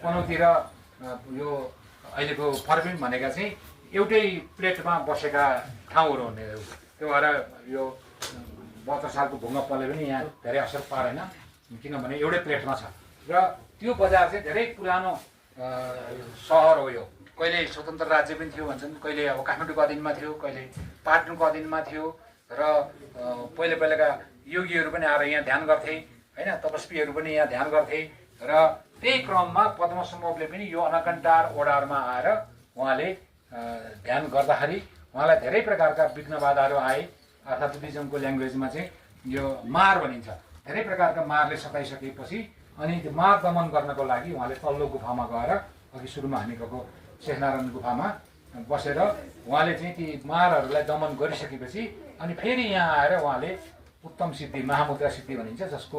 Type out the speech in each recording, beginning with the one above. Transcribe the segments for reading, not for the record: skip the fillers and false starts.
पनौती र यो अहिलेको फर्पिङ भनेका चाहिँ एउटै प्लेटमा बसेका ठाउँहरू हुने हो। त्यो भएर यो 72 सालको भूकम्पले पनि यहाँ धेरै असर पारेन, किनभने एउटै प्लेटमा छ। र त्यो बजार चाहिँ धेरै पुरानो सहर हो। यो कहिले स्वतन्त्र राज्य पनि थियो भन्छन्, कहिले अब काठमाडौँको अधीनमा थियो, कहिले पाटनको अधीनमा थियो। र पहिलाका योगीहरू पनि आएर यहाँ ध्यान गर्थे होइन, तपस्वीहरू पनि यहाँ ध्यान गर्थे। र त्यही क्रममा पद्मसम्भवले पनि यो अनकन्टार ओडारमा आएर उहाँले ध्यान गर्दाखेरि उहाँलाई धेरै प्रकारका विघ्न बाधाहरू आए। अर्थात् बुद्धिज्मको ल्याङ्ग्वेजमा चाहिँ यो मार भनिन्छ। धेरै प्रकारका मारले सताइसकेपछि अनि त्यो मार दमन गर्नको लागि उहाँले तल्लो गुफामा गएर, अघि सुरुमा हामी गएको शेषनारायण गुफामा बसेर उहाँले चाहिँ ती मारहरूलाई दमन गरिसकेपछि अनि फेरि यहाँ आएर उहाँले उत्तम सिद्धि, महामुद्रा सिद्धि भनिन्छ, जसको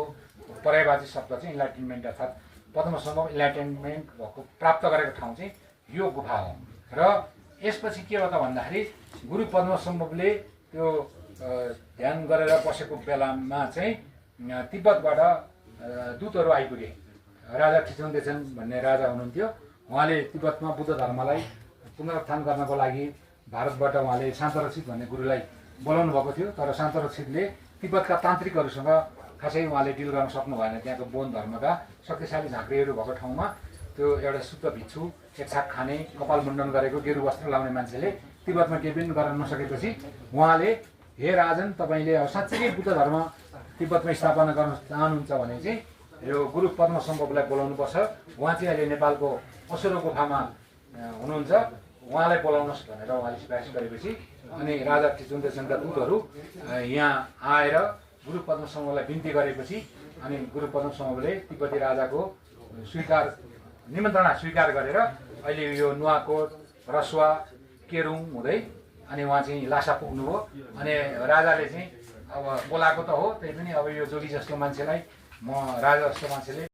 पर्यायवाची शब्द चाहिँ इन्लाइटेनमेन्ट अर्थात् पद्मसम्भव इन्लाइटेनमेन्ट भएको प्राप्त गरेको ठाउँ चाहिँ यो गुफा हो। र यसपछि के भयो त भन्दाखेरि गुरु पद्मसम्भवले त्यो ध्यान गरेर बसेको बेलामा चाहिँ तिब्बतबाट दूतहरू आइपुगे। राजा खिचौन्डेछन् भन्ने राजा हुनुहुन्थ्यो। उहाँले तिब्बतमा बुद्ध धर्मलाई पुनरुत्थान गर्नको लागि भारतबाट उहाँले शान्तरक्षित भन्ने गुरुलाई बोलाउनु भएको थियो। तर शान्तरक्षितले तिब्बतका तान्त्रिकहरूसँग खासै उहाँले डिल गर्न सक्नु भएन। त्यहाँको बोन धर्मका शक्तिशाली झाँक्रीहरू भएको ठाउँमा त्यो एउटा शुद्ध भिक्षु, एक छाक खाने, कपाल मुण्डन गरेको, गेरु वस्त्र लाउने मान्छेले तिब्बतमा केही पनि गर्न नसकेपछि उहाँले, हे राजन, तपाईँले अब साँच्चै बुद्ध धर्म तिब्बतमा स्थापना गर्न चाहनुहुन्छ भने चाहिँ यो गुरु पद्मसम्भवलाई बोलाउनुपर्छ। उहाँ चाहिँ अहिले नेपालको असुरो गुफामा हुनुहुन्छ, उहाँलाई बोलाउनुहोस् भनेर उहाँले सिफारिस गरेपछि अनि राजा खिचौन्डेछन्का दूतहरू यहाँ आएर गुरु पद्मसम्भवलाई बिन्ती गरेपछि अनि गुरु पद्मसम्भवले तिब्बती राजाको निमन्त्रणा स्वीकार गरेर अहिले यो नुवाकोट, रसुवा, केरुङ हुँदै अनि उहाँ चाहिँ लासा पुग्नुभयो। अनि राजाले चाहिँ अब बोलाएको त हो, त्यही पनि अब यो जोगी जस्तो मान्छेलाई, म राजा जस्तो मान्छेले